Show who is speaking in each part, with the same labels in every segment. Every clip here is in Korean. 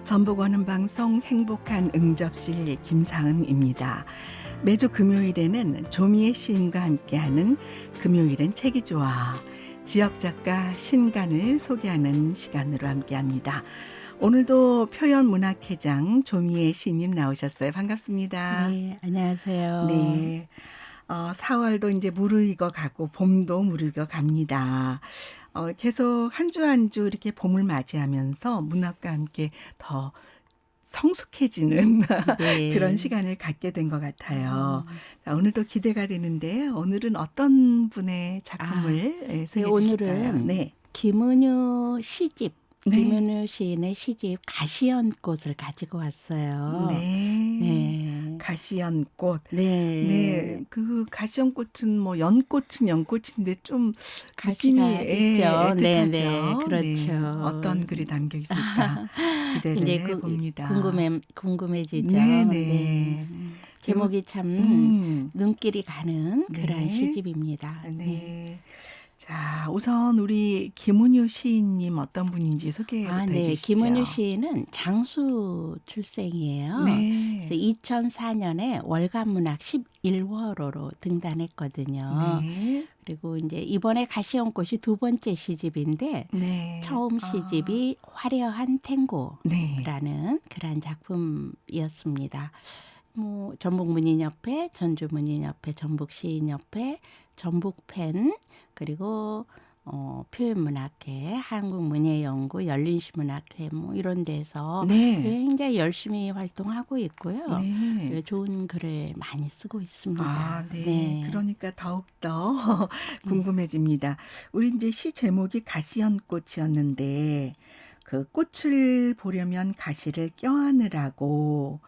Speaker 1: 전북어는 방송 행복한 응접실 김사은입니다. 매주 금요일에는 조미애 시인과 함께하는 금요일은 책이 좋아 지역 작가 신간을 소개하는 시간으로 함께합니다. 오늘도 표현문학회장 조미애 시인님 나오셨어요. 반갑습니다.
Speaker 2: 네, 안녕하세요.
Speaker 1: 네. 4월도 이제 무르익어 가고 봄도 무르익어 갑니다. 계속 한 주 한 주 이렇게 봄을 맞이하면서 문학과 함께 더 성숙해지는 그런
Speaker 2: 네.
Speaker 1: 시간을 갖게 된 것 같아요. 자, 오늘도 기대가 되는데 오늘은 어떤 분의 작품을
Speaker 2: 네,
Speaker 1: 소개해 주실까요?
Speaker 2: 오늘은
Speaker 1: 네.
Speaker 2: 김은유 시집,
Speaker 1: 네.
Speaker 2: 김은유 시인의 시집 가시연꽃을 가지고 왔어요.
Speaker 1: 네.
Speaker 2: 네.
Speaker 1: 가시연꽃.
Speaker 2: 네.
Speaker 1: 네. 그 가시연꽃은 뭐 연꽃은 연꽃인데 좀 느낌이
Speaker 2: 가시가 있죠. 네, 네,
Speaker 1: 애틋하죠. 네.
Speaker 2: 그렇죠.
Speaker 1: 어떤 글이 담겨 있을까 기대를
Speaker 2: 이제
Speaker 1: 해봅니다.
Speaker 2: 궁금해지죠.
Speaker 1: 네네.
Speaker 2: 네. 제목이 참 눈길이 가는 그런
Speaker 1: 네.
Speaker 2: 시집입니다. 네.
Speaker 1: 네. 자, 우선 우리 김은유 시인님 어떤 분인지 소개부터
Speaker 2: 네.
Speaker 1: 해주시죠.
Speaker 2: 김은유 시인은 장수 출생이에요.
Speaker 1: 네.
Speaker 2: 그래서 2004년에 월간문학 11호로 등단했거든요.
Speaker 1: 네.
Speaker 2: 그리고 이제 이번에 가시연꽃이 두 번째 시집인데
Speaker 1: 네.
Speaker 2: 처음 시집이 화려한 탱고라는
Speaker 1: 네.
Speaker 2: 그런 작품이었습니다. 뭐 전북문인협회, 전주문인협회, 전북시인협회, 전북펜 그리고 표현문학회, 한국문예연구, 열린시문학회 뭐 이런 데서
Speaker 1: 네.
Speaker 2: 굉장히 열심히 활동하고 있고요.
Speaker 1: 네.
Speaker 2: 좋은 글을 많이 쓰고 있습니다.
Speaker 1: 네.
Speaker 2: 네.
Speaker 1: 그러니까 더욱더 궁금해집니다. 우리 이제 시 제목이 가시연꽃이었는데 그 꽃을 보려면 가시를 껴안으라고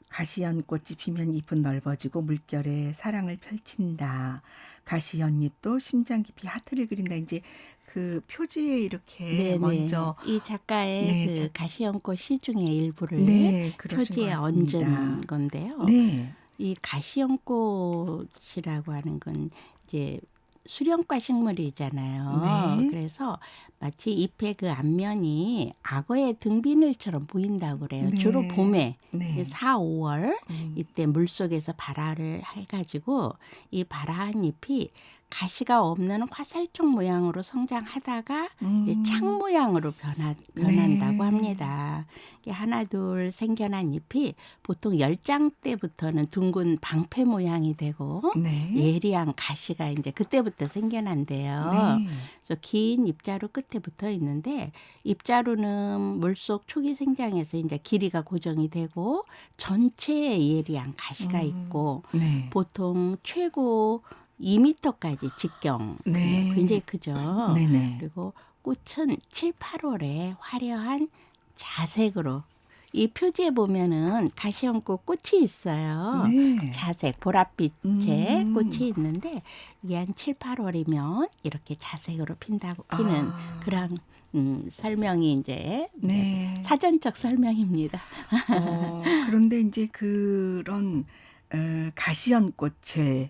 Speaker 1: 가시연꽃이 피면 잎은 넓어지고 물결에 사랑을 펼친다. 가시연잎도 심장 깊이 하트를 그린다. 이제 그 표지에 이렇게
Speaker 2: 네네.
Speaker 1: 먼저
Speaker 2: 이 작가의
Speaker 1: 네,
Speaker 2: 그 가시연꽃 시 중에 일부를
Speaker 1: 네, 그러신
Speaker 2: 표지에
Speaker 1: 것 같습니다.
Speaker 2: 얹은 건데요.
Speaker 1: 네.
Speaker 2: 이 가시연꽃이라고 하는 건 이제 수령과 식물이잖아요.
Speaker 1: 네.
Speaker 2: 그래서 마치 잎의 그 앞면이 악어의 등비늘처럼 보인다고 그래요. 주로
Speaker 1: 네.
Speaker 2: 봄에
Speaker 1: 네.
Speaker 2: 4, 5월 이때 물속에서 발화를 해가지고 이 발화한 잎이 가시가 없는 화살촉 모양으로 성장하다가 이제 창 모양으로 변한다고
Speaker 1: 네.
Speaker 2: 합니다. 이게 하나 둘 생겨난 잎이 보통 열장 때부터는 둥근 방패 모양이 되고
Speaker 1: 네.
Speaker 2: 예리한 가시가 이제 그때부터 생겨난대요.
Speaker 1: 네.
Speaker 2: 그래서 긴 잎자루 끝에 붙어 있는데 잎자루는 물속 초기 생장에서 이제 길이가 고정이 되고 전체에 예리한 가시가 있고
Speaker 1: 네.
Speaker 2: 보통 최고 2m까지 직경
Speaker 1: 네.
Speaker 2: 굉장히 크죠.
Speaker 1: 네네.
Speaker 2: 그리고 꽃은 7, 8월에 화려한 자색으로 이 표지에 보면은 가시연꽃 꽃이 있어요.
Speaker 1: 네.
Speaker 2: 자색, 보랏빛의 꽃이 있는데 이게 한 7, 8월이면 이렇게 자색으로 피는 그런 설명이 이제
Speaker 1: 네.
Speaker 2: 사전적 설명입니다.
Speaker 1: 그런데 이제 그런 가시연꽃을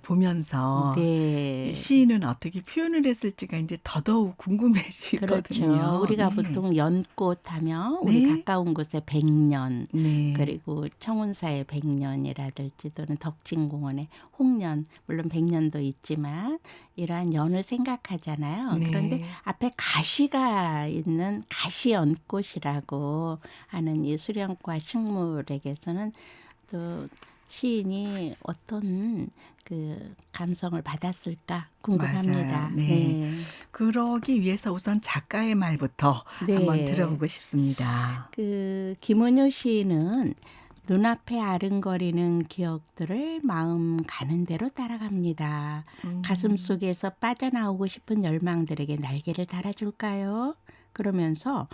Speaker 1: 보면서
Speaker 2: 네.
Speaker 1: 시인은 어떻게 표현을 했을지가 이제 더더욱 궁금해지거든요.
Speaker 2: 그렇죠. 우리가
Speaker 1: 네.
Speaker 2: 보통 연꽃 하면 우리
Speaker 1: 네.
Speaker 2: 가까운 곳에 백년
Speaker 1: 네.
Speaker 2: 그리고 청운사의 백년이라든지 또는 덕진공원의 홍년 물론 백년도 있지만 이러한 연을 생각하잖아요.
Speaker 1: 네.
Speaker 2: 그런데 앞에 가시가 있는 가시연꽃이라고 하는 이 수령과 식물에게서는 또 시인이 어떤 그 감성을 받았을까 궁금합니다.
Speaker 1: 맞아요. 네. 그러기 위해서 우선 작가의 말부터 한번 들어보고 싶습니다.
Speaker 2: 그 김은유 시인은 눈앞에 아른거리는 기억들을 마음 가는 대로 따라갑니다. 가슴 속에서 빠져나오고 싶은 열망들에게 날개를 달아줄까요? 그러면서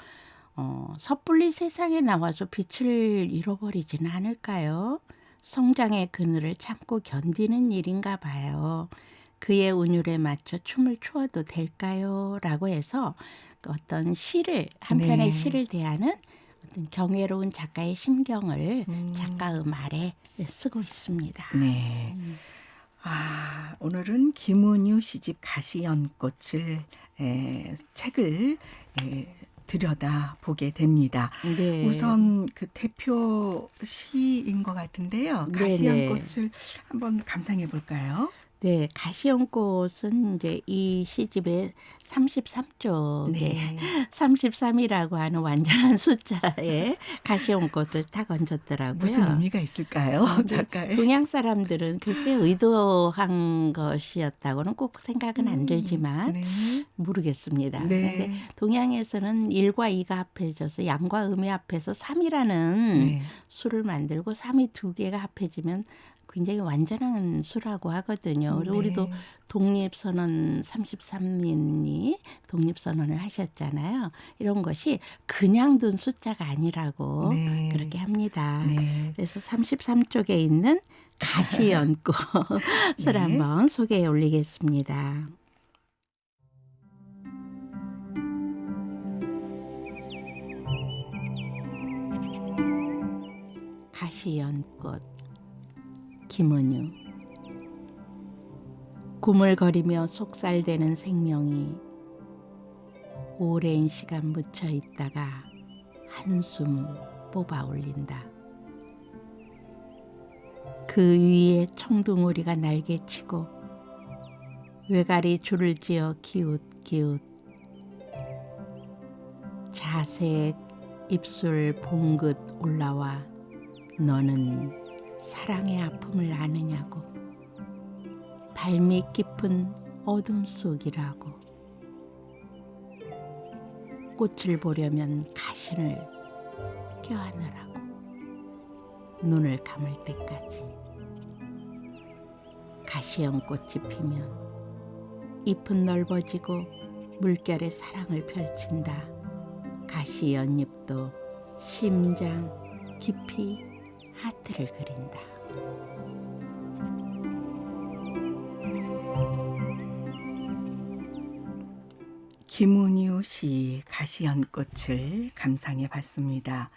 Speaker 2: 섣불리 세상에 나와서 빛을 잃어버리지는 않을까요? 성장의 그늘을 참고 견디는 일인가 봐요. 그의 운율에 맞춰 춤을 추어도 될까요? 라고 해서 어떤 시를 한 편의
Speaker 1: 네.
Speaker 2: 시를 대하는 어떤 경외로운 작가의 심경을 작가의 말에 쓰고 있습니다.
Speaker 1: 네. 오늘은 김은유 시집 가시연꽃을 책을 들여다보게 됩니다.
Speaker 2: 네.
Speaker 1: 우선 그 대표 시인 것 같은데요.
Speaker 2: 네네.
Speaker 1: 가시연꽃을 한번 감상해 볼까요?
Speaker 2: 네, 가시연꽃은 이제 이 시집의 33쪽에
Speaker 1: 네.
Speaker 2: 33이라고 하는 완전한 숫자에 가시연꽃을 딱
Speaker 1: 무슨
Speaker 2: 얹었더라고요.
Speaker 1: 의미가 있을까요?
Speaker 2: 네,
Speaker 1: 작가의?
Speaker 2: 동양 사람들은 글쎄 의도한 것이었다고는 꼭 생각은 안 들지만
Speaker 1: 네.
Speaker 2: 모르겠습니다. 그런데
Speaker 1: 네.
Speaker 2: 동양에서는 일과 이가 합해져서 양과 음이 합해서 삼이라는
Speaker 1: 네.
Speaker 2: 수를 만들고 삼이 두 개가 합해지면 굉장히 완전한 수라고 하거든요. 그래서 우리도
Speaker 1: 네.
Speaker 2: 독립선언 33인이 독립선언을 하셨잖아요. 이런 것이 그냥 둔 숫자가 아니라고
Speaker 1: 네.
Speaker 2: 그렇게 합니다.
Speaker 1: 네.
Speaker 2: 그래서 33쪽에 있는 가시연꽃을
Speaker 1: 네.
Speaker 2: 한번 소개해 올리겠습니다. 가시연꽃 김은유. 구물거리며 속살되는 생명이 오랜 시간 묻혀 있다가 한숨 뽑아 올린다. 그 위에 청둥오리가 날개치고 외가리 줄을 지어 기웃기웃 자색 입술 봉긋 올라와 너는 사랑의 아픔을 아느냐고 발밑 깊은 어둠 속이라고 꽃을 보려면 가신을 껴안으라고 눈을 감을 때까지 가시연꽃이 피면 잎은 넓어지고 물결에 사랑을 펼친다. 가시연잎도 심장 깊이 하트를 그린다.
Speaker 1: 김은유 시 가시연꽃을 감상해 봤습니다.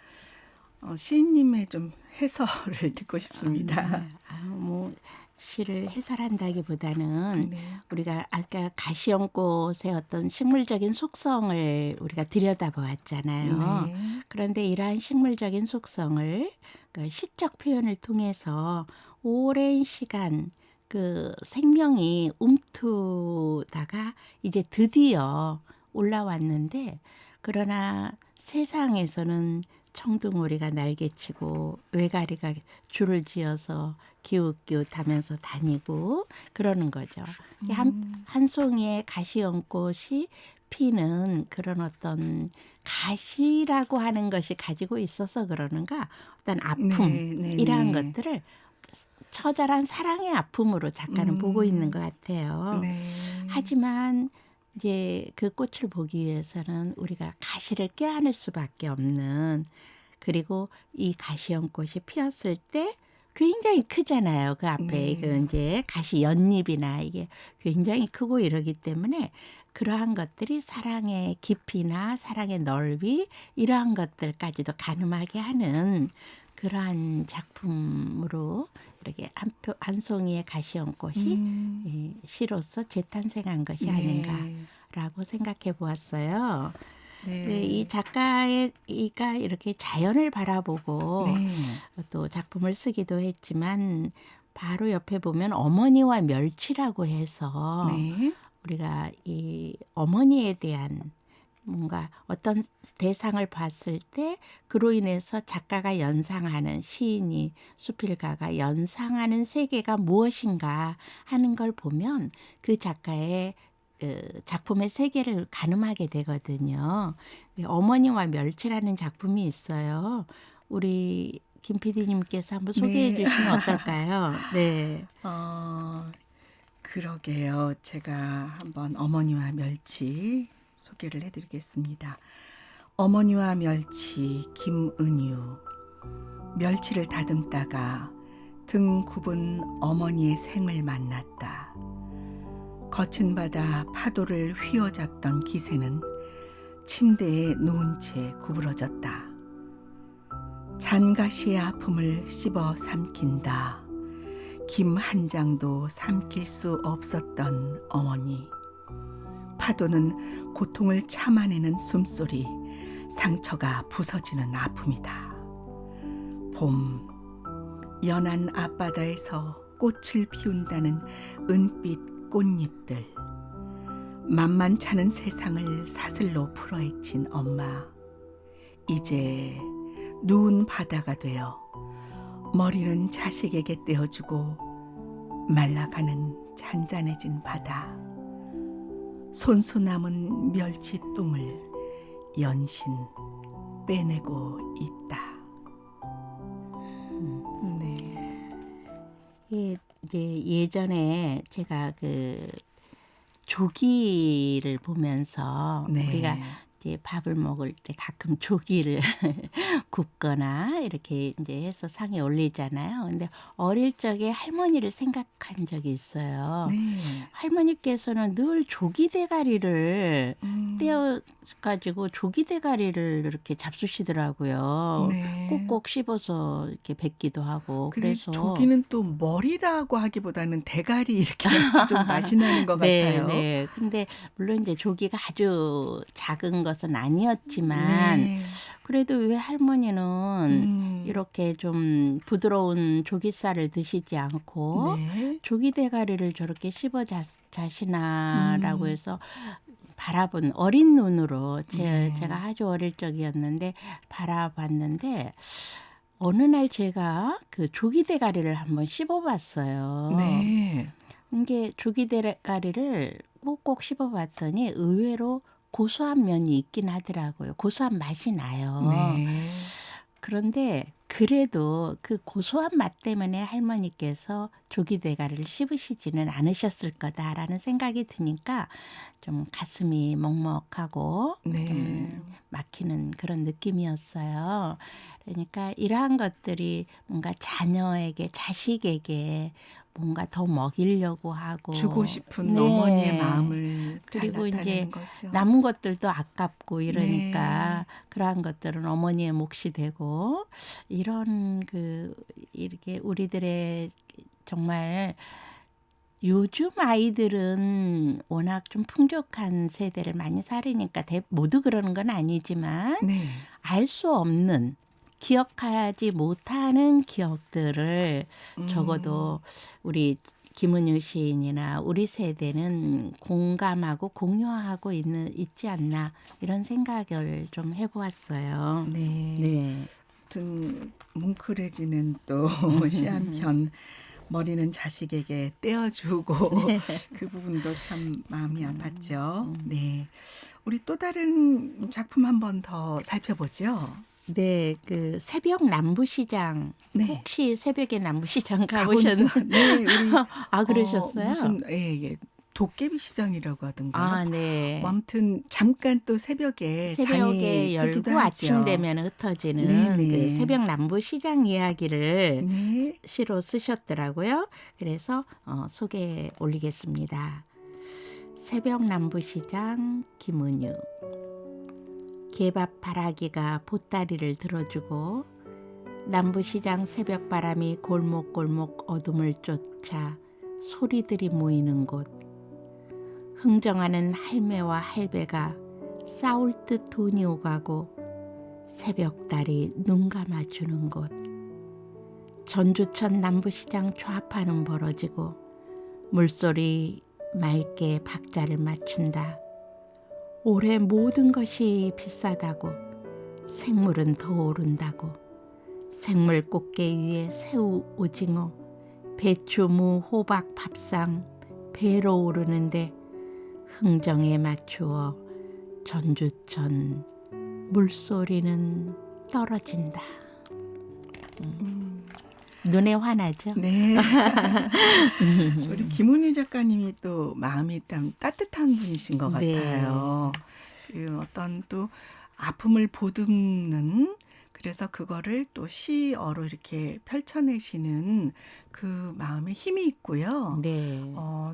Speaker 1: 시인님의 좀 해설을 듣고 싶습니다.
Speaker 2: 뭐 시를 해설한다기보다는
Speaker 1: 네.
Speaker 2: 우리가 아까 가시연꽃의 어떤 식물적인 속성을 우리가 들여다보았잖아요.
Speaker 1: 네.
Speaker 2: 그런데 이러한 식물적인 속성을 그 시적 표현을 통해서 오랜 시간 그 생명이 움트다가 이제 드디어 올라왔는데 그러나 세상에서는 청둥오리가 날개치고 외가리가 줄을 지어서 기웃기웃하면서 다니고 그러는 거죠. 한 송이의 가시연꽃이 피는 그런 어떤 가시라고 하는 것이 가지고 있어서 그러는가 어떤 아픔
Speaker 1: 네, 네,
Speaker 2: 이러한
Speaker 1: 네.
Speaker 2: 것들을 처절한 사랑의 아픔으로 작가는 보고 있는 것 같아요.
Speaker 1: 네.
Speaker 2: 하지만 이제 그 꽃을 보기 위해서는 우리가 가시를 껴안을 수밖에 없는 그리고 이 가시연꽃이 피었을 때 굉장히 크잖아요. 그 앞에
Speaker 1: 네.
Speaker 2: 그 이제 가시 연잎이나 이게 굉장히 크고 이러기 때문에 그러한 것들이 사랑의 깊이나 사랑의 넓이 이러한 것들까지도 가늠하게 하는 그러한 작품으로 이렇게 한 송이의 가시연꽃이 이 시로서 재탄생한 것이
Speaker 1: 네.
Speaker 2: 아닌가라고 생각해 보았어요.
Speaker 1: 네.
Speaker 2: 네, 이 작가가 이렇게 자연을 바라보고
Speaker 1: 네.
Speaker 2: 또 작품을 쓰기도 했지만 바로 옆에 보면 어머니와 멸치라고 해서
Speaker 1: 네.
Speaker 2: 우리가 이 어머니에 대한 뭔가 어떤 대상을 봤을 때 그로 인해서 작가가 연상하는 시인이 수필가가 연상하는 세계가 무엇인가 하는 걸 보면 그 작가의 그 작품의 세계를 가늠하게 되거든요. 네, 어머니와 멸치라는 작품이 있어요. 우리 김 PD님께서 한번 소개해
Speaker 1: 네.
Speaker 2: 주시면 어떨까요? 네.
Speaker 1: 그러게요. 제가 한번 어머니와 멸치 소개를 해드리겠습니다. 어머니와 멸치 김은유. 멸치를 다듬다가 등 굽은 어머니의 생을 만났다. 거친 바다 파도를 휘어잡던 기세는 침대에 누운 채 구부러졌다. 잔가시의 아픔을 씹어 삼킨다. 김 한 장도 삼킬 수 없었던 어머니. 파도는 고통을 참아내는 숨소리, 상처가 부서지는 아픔이다. 봄, 연한 앞바다에서 꽃을 피운다는 은빛 꽃잎들, 만만찮은 세상을 사슬로 풀어헤친 엄마. 이제 누운 바다가 되어 머리는 자식에게 떼어주고 말라가는 잔잔해진 바다. 손수 남은 멸치똥을 연신 빼내고 있다. 네.
Speaker 2: 이제 예전에 제가 그 조기를 보면서
Speaker 1: 네.
Speaker 2: 우리가 이제 밥을 먹을 때 가끔 조기를 굽거나 이렇게 이제 해서 상에 올리잖아요. 근데 어릴 적에 할머니를 생각한 적이 있어요.
Speaker 1: 네.
Speaker 2: 할머니께서는 늘 조기 대가리를
Speaker 1: 음.
Speaker 2: 떼어가지고 조기 대가리를 이렇게 잡수시더라고요.
Speaker 1: 네.
Speaker 2: 꼭꼭 씹어서 이렇게 뱉기도 하고.
Speaker 1: 그래서
Speaker 2: 그래서
Speaker 1: 조기는 또 머리라고 하기보다는 대가리 이렇게 해야지 좀 맛이 나는 것 같아요.
Speaker 2: 네. 근데 물론 이제 조기가 아주 작은 것은 아니었지만
Speaker 1: 네.
Speaker 2: 그래도 왜 할머니는 이렇게 좀 부드러운 조기살을 드시지 않고
Speaker 1: 네.
Speaker 2: 조기 대가리를 저렇게 씹어 자시나라고
Speaker 1: 음.
Speaker 2: 해서 바라본 어린 눈으로
Speaker 1: 네.
Speaker 2: 제가 아주 어릴 적이었는데 바라봤는데 어느 날 제가 그 조기 대가리를 한번 씹어봤어요.
Speaker 1: 네.
Speaker 2: 이게 조기 대가리를 꼭꼭 씹어봤더니 의외로 고소한 면이 있긴 하더라고요. 고소한 맛이 나요.
Speaker 1: 네.
Speaker 2: 그런데 그래도 그 고소한 맛 때문에 할머니께서 조기 대가리를 씹으시지는 않으셨을 거다라는 생각이 드니까 좀 가슴이 먹먹하고
Speaker 1: 네.
Speaker 2: 좀 막히는 그런 느낌이었어요. 그러니까 이러한 것들이 뭔가 자녀에게, 자식에게 뭔가 더 먹이려고 하고
Speaker 1: 주고 싶은
Speaker 2: 네.
Speaker 1: 어머니의 마음을 잘
Speaker 2: 그리고 이제
Speaker 1: 나타내는 거죠.
Speaker 2: 남은 것들도 아깝고 이러니까
Speaker 1: 네.
Speaker 2: 그러한 것들은 어머니의 몫이 되고 이런 이렇게 우리들의 정말 요즘 아이들은 워낙 좀 풍족한 세대를 많이 살으니까 모두 그러는 건 아니지만
Speaker 1: 네.
Speaker 2: 알 수 없는 기억하지 못하는 기억들을 적어도 우리 김은유 시인이나 우리 세대는 공감하고 공유하고 있지 않나 이런 생각을 좀 해보았어요.
Speaker 1: 네.
Speaker 2: 네.
Speaker 1: 아무튼 뭉클해지는 또 시 한 편 머리는 자식에게 떼어주고 그 부분도 참 마음이 아팠죠. 네. 우리 또 다른 작품 한 번 더 살펴보죠.
Speaker 2: 네, 그 새벽 남부시장
Speaker 1: 네.
Speaker 2: 혹시 새벽에 남부시장
Speaker 1: 가본
Speaker 2: 가보셨나요?
Speaker 1: 적, 네, 우리
Speaker 2: 아, 그러셨어요?
Speaker 1: 무슨 도깨비 시장이라고 하던가요?
Speaker 2: 아, 네.
Speaker 1: 뭐 아무튼 잠깐 또 새벽에 장이
Speaker 2: 새벽에
Speaker 1: 쓰기도
Speaker 2: 열고
Speaker 1: 하죠.
Speaker 2: 아침 되면 흩어지는
Speaker 1: 네네.
Speaker 2: 그 새벽 남부시장 이야기를
Speaker 1: 네.
Speaker 2: 시로 쓰셨더라고요. 그래서 소개 올리겠습니다. 새벽 남부시장 김은유. 개밥 바라기가 보따리를 들어주고 남부시장 새벽바람이 골목골목 어둠을 쫓아 소리들이 모이는 곳. 흥정하는 할매와 할배가 싸울 듯 돈이 오가고 새벽달이 눈 감아주는 곳. 전주천 남부시장 좌파는 벌어지고 물소리 맑게 박자를 맞춘다. 올해 모든 것이 비싸다고 생물은 더 오른다고 생물 꽃게 위에 새우 오징어 배추 무 호박 밥상 배로 오르는데 흥정에 맞추어 전주천 물소리는 떨어진다. 눈에 환하죠?
Speaker 1: 네. 우리 김은유 작가님이 또 마음이 참 따뜻한 분이신 것
Speaker 2: 네.
Speaker 1: 같아요. 그 어떤 또 아픔을 보듬는 그래서 그거를 또 시어로 이렇게 펼쳐내시는 그 마음에 힘이 있고요.
Speaker 2: 네.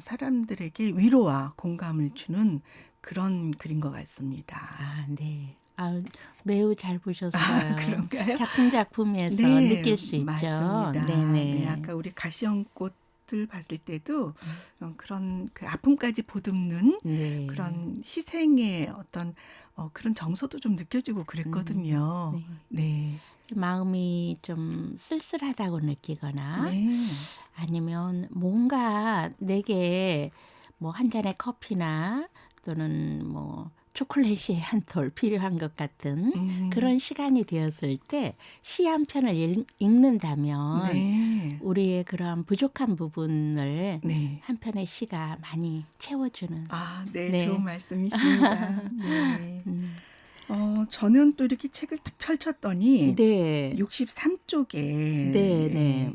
Speaker 1: 사람들에게 위로와 공감을 주는 그런 글인 것 같습니다.
Speaker 2: 아, 네. 아, 매우 잘 보셨어요.
Speaker 1: 아, 그런가요?
Speaker 2: 작품에서
Speaker 1: 네,
Speaker 2: 느낄 수 있죠.
Speaker 1: 맞습니다.
Speaker 2: 네네.
Speaker 1: 네, 아까 우리 가시연꽃 것들 봤을 때도 그런 그 아픔까지 보듬는
Speaker 2: 네.
Speaker 1: 그런 희생의 어떤 그런 정서도 좀 느껴지고 그랬거든요.
Speaker 2: 네.
Speaker 1: 네.
Speaker 2: 마음이 좀 쓸쓸하다고 느끼거나
Speaker 1: 네.
Speaker 2: 아니면 뭔가 내게 뭐 한 잔의 커피나 또는 뭐 초콜릿이 한 톨 필요한 것 같은
Speaker 1: 음.
Speaker 2: 그런 시간이 되었을 때 시 한 편을 읽는다면
Speaker 1: 네.
Speaker 2: 우리의 그러한 부족한 부분을
Speaker 1: 네.
Speaker 2: 한 편의 시가 많이 채워주는.
Speaker 1: 아, 네. 좋은
Speaker 2: 네.
Speaker 1: 말씀이십니다. 네.
Speaker 2: 음.
Speaker 1: 저는 또 이렇게 책을 딱 펼쳤더니
Speaker 2: 네.
Speaker 1: 63쪽에
Speaker 2: 네, 네.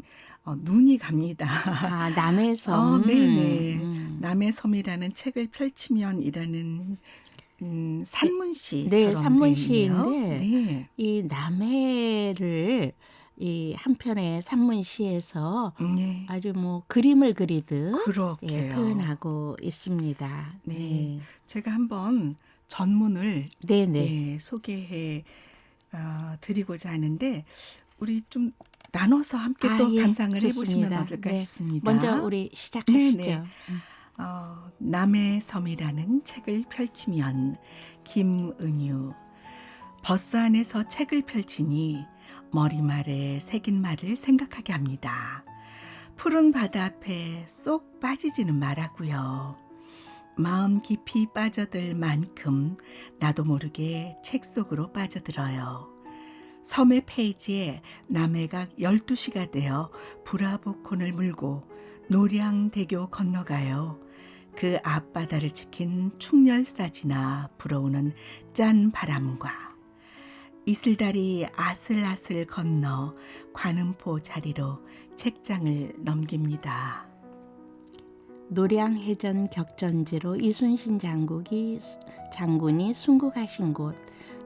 Speaker 1: 눈이 갑니다.
Speaker 2: 아, 남의 섬.
Speaker 1: 네네. 남의 섬이라는 책을 펼치면이라는
Speaker 2: 네,
Speaker 1: 산문시처럼 돼 있네요.
Speaker 2: 산문시인데
Speaker 1: 네.
Speaker 2: 이 남해를 이 한편의 산문시에서
Speaker 1: 네.
Speaker 2: 아주 뭐 그림을 그리듯 예,
Speaker 1: 그렇게요.
Speaker 2: 표현하고 있습니다.
Speaker 1: 네.
Speaker 2: 네.
Speaker 1: 제가 한번 전문을
Speaker 2: 네네.
Speaker 1: 소개해 드리고자 하는데 우리 좀 나눠서 함께
Speaker 2: 아,
Speaker 1: 또
Speaker 2: 예,
Speaker 1: 감상을 해보시면
Speaker 2: 좋습니다.
Speaker 1: 어떨까
Speaker 2: 네.
Speaker 1: 싶습니다.
Speaker 2: 먼저 우리
Speaker 1: 네네.
Speaker 2: 시작하시죠.
Speaker 1: 남의 섬이라는 책을 펼치면 김은유. 버스 안에서 책을 펼치니 머리말에 새긴 말을 생각하게 합니다. 푸른 바다 앞에 쏙 빠지지는 말라고요. 마음 깊이 빠져들 만큼 나도 모르게 책 속으로 빠져들어요. 섬의 페이지에 남해가 12시가 되어 브라보콘을 물고 노량대교 건너가요. 그 앞바다를 지킨 충렬사지나 불어오는 짠 바람과 이슬달이 아슬아슬 건너 관음포 자리로 책장을 넘깁니다.
Speaker 2: 노량해전 격전지로 이순신 장군이 순국하신 곳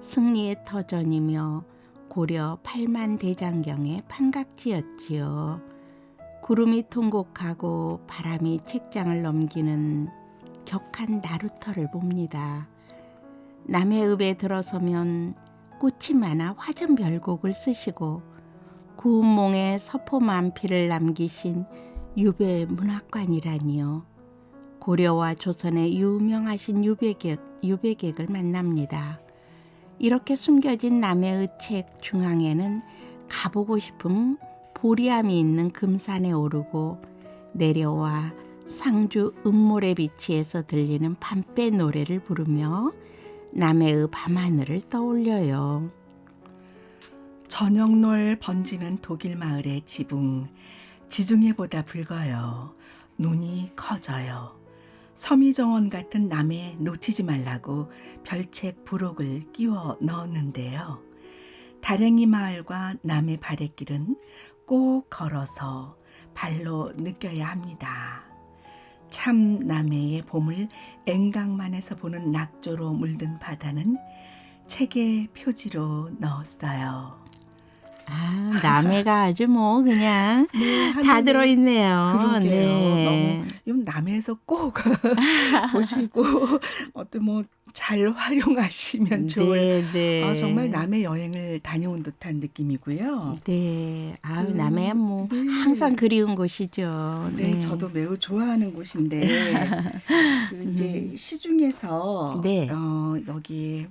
Speaker 2: 승리의 터전이며 고려 8만 대장경의 판각지였지요. 구름이 통곡하고 바람이 책장을 넘기는 격한 나루터를 봅니다. 남해읍에 들어서면 꽃이 많아 화전별곡을 쓰시고 구운몽에 서포만피를 남기신 유배 문학관이라니요. 고려와 조선의 유명하신 유배객을 만납니다. 이렇게 숨겨진 남해의 책 중앙에는 가보고 싶은 보리암이 있는 금산에 오르고 내려와 상주 음모래 비치에서 들리는 밤배 노래를 부르며 남해의 밤하늘을 떠올려요.
Speaker 1: 저녁놀 번지는 독일 마을의 지붕. 지중해보다 붉어요. 눈이 커져요. 서미정원 같은 남해 놓치지 말라고 별책 부록을 끼워 넣었는데요. 다랭이 마을과 남해 바랫길은 꼭 걸어서 발로 느껴야 합니다. 참 남해의 봄을 앵강만에서 보는 낙조로 물든 바다는 책에 표지로 넣었어요.
Speaker 2: 아, 남해가 아주 뭐 그냥
Speaker 1: 네,
Speaker 2: 다
Speaker 1: 하늘이
Speaker 2: 들어있네요.
Speaker 1: 그러게요.
Speaker 2: 네.
Speaker 1: 너무 이건 남해에서 꼭 보시고 어떤 뭐 잘 활용하시면 좋을 정말
Speaker 2: 네.
Speaker 1: 남해 여행을 다녀온 듯한 느낌이고요.
Speaker 2: 네. 아유,
Speaker 1: 그
Speaker 2: 남해 뭐
Speaker 1: 네.
Speaker 2: 항상 그리운 곳이죠.
Speaker 1: 네, 저도 매우 좋아하는 곳인데 그 이제 시중에서
Speaker 2: 네.
Speaker 1: 여기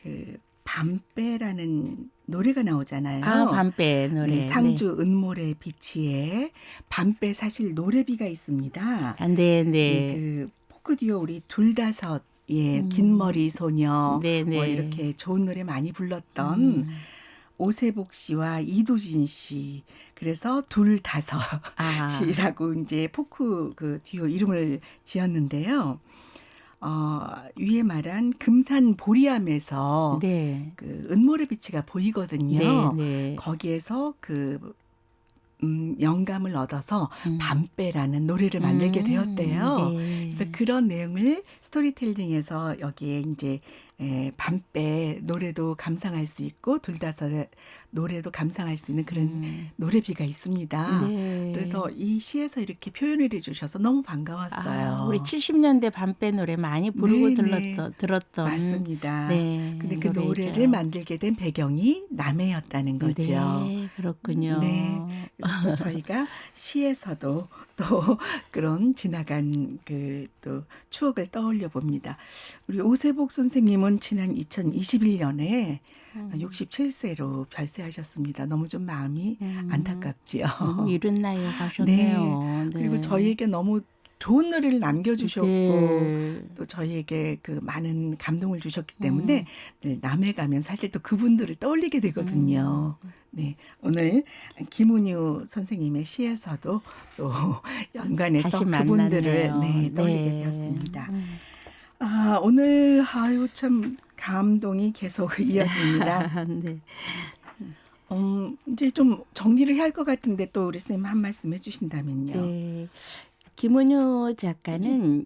Speaker 1: 그 밤배라는 노래가 나오잖아요.
Speaker 2: 아, 밤배 노래.
Speaker 1: 네, 상주 은모래 비치에 밤배 사실 노래비가 있습니다.
Speaker 2: 아, 네,
Speaker 1: 네,
Speaker 2: 네.
Speaker 1: 그 포크듀오 우리 둘다섯 긴 머리 소녀
Speaker 2: 네,
Speaker 1: 뭐
Speaker 2: 네.
Speaker 1: 이렇게 좋은 노래 많이 불렀던 오세복 씨와 이두진 씨 그래서 둘다섯이라고
Speaker 2: 아,
Speaker 1: 이제 포크 그 듀오 이름을 지었는데요. 위에 말한 금산 보리암에서
Speaker 2: 네.
Speaker 1: 그 은모래 비치가
Speaker 2: 네,
Speaker 1: 보이거든요.
Speaker 2: 네.
Speaker 1: 거기에서 그 영감을 얻어서
Speaker 2: 음.
Speaker 1: 밤배라는 노래를 만들게 되었대요.
Speaker 2: 네.
Speaker 1: 그래서 그런 내용을 스토리텔링에서 여기에 이제 밤배 노래도 감상할 수 있고 둘다섯의 노래도 감상할 수 있는 그런 노래비가 있습니다.
Speaker 2: 네.
Speaker 1: 그래서 이 시에서 이렇게 표현을 해주셔서 너무 반가웠어요.
Speaker 2: 아, 우리 70년대 밤배 노래 많이 부르고
Speaker 1: 네, 네.
Speaker 2: 들었던
Speaker 1: 맞습니다.
Speaker 2: 네,
Speaker 1: 근데 그
Speaker 2: 노래죠.
Speaker 1: 노래를 만들게 된 배경이 남해였다는 거죠.
Speaker 2: 네, 그렇군요.
Speaker 1: 네. 그래서 또 저희가 시에서도 또 그런 지나간 그 또 추억을 떠올려 봅니다. 우리 오세복 선생님은 지난 2021년에 67세로 별세하셨습니다. 너무 좀 마음이 안타깝지요.
Speaker 2: 너무 이른 나이에
Speaker 1: 네.
Speaker 2: 가셨네요.
Speaker 1: 그리고
Speaker 2: 네.
Speaker 1: 저희에게 너무 좋은 노래를 남겨주셨고
Speaker 2: 네.
Speaker 1: 또 저희에게 그 많은 감동을 주셨기 때문에 늘 남해 가면 사실 또 그분들을 떠올리게 되거든요. 네, 오늘 김은유 선생님의 시에서도 또 연관해서
Speaker 2: 다시
Speaker 1: 그분들을
Speaker 2: 만났네요.
Speaker 1: 네, 떠올리게
Speaker 2: 네.
Speaker 1: 되었습니다. 아, 오늘 아유 참 감동이 계속 이어집니다.
Speaker 2: 네.
Speaker 1: 이제 좀 정리를 해야 할 것 같은데 또 우리 선생님 한 말씀 해주신다면요.
Speaker 2: 네. 김은유 작가는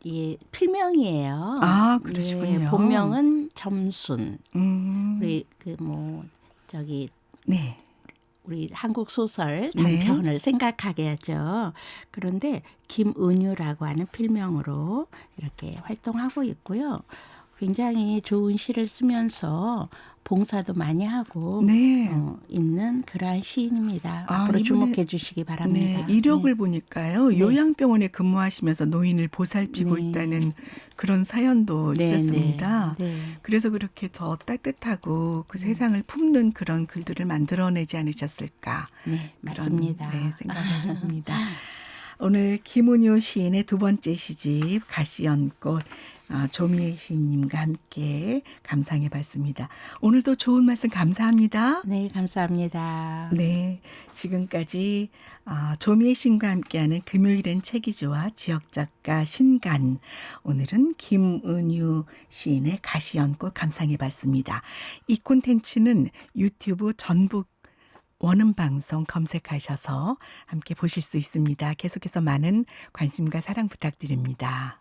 Speaker 2: 이 필명이에요.
Speaker 1: 아, 그러시군요.
Speaker 2: 네, 본명은 점순.
Speaker 1: 음,
Speaker 2: 우리 저기
Speaker 1: 네.
Speaker 2: 우리 한국 소설
Speaker 1: 네.
Speaker 2: 단편을 생각하게 하죠. 그런데 김은유라고 하는 필명으로 이렇게 활동하고 있고요. 굉장히 좋은 시를 쓰면서 봉사도 많이 하고
Speaker 1: 네.
Speaker 2: 있는 그러한 시인입니다.
Speaker 1: 아,
Speaker 2: 앞으로
Speaker 1: 이분의-
Speaker 2: 주목해 주시기 바랍니다.
Speaker 1: 네, 이력을 보니까요.
Speaker 2: 네.
Speaker 1: 요양병원에 근무하시면서 노인을 보살피고
Speaker 2: 네.
Speaker 1: 있다는 그런 사연도
Speaker 2: 네,
Speaker 1: 있었습니다.
Speaker 2: 네, 네.
Speaker 1: 그래서 그렇게 더 따뜻하고 그 세상을 품는 그런 글들을 만들어내지 않으셨을까.
Speaker 2: 네,
Speaker 1: 그런,
Speaker 2: 맞습니다.
Speaker 1: 네, 생각을 해봅니다. 오늘 김은유 시인의 두 번째 시집 가시연꽃 조미애 시인님과 함께 감상해봤습니다. 오늘도 좋은 말씀 감사합니다.
Speaker 2: 네, 감사합니다.
Speaker 1: 네, 지금까지 조미애 시인과 함께하는 금요일엔 책이 좋아 지역작가 신간, 오늘은 김은유 시인의 가시연꽃 감상해봤습니다. 이 콘텐츠는 유튜브 전북 원음방송 검색하셔서 함께 보실 수 있습니다. 계속해서 많은 관심과 사랑 부탁드립니다.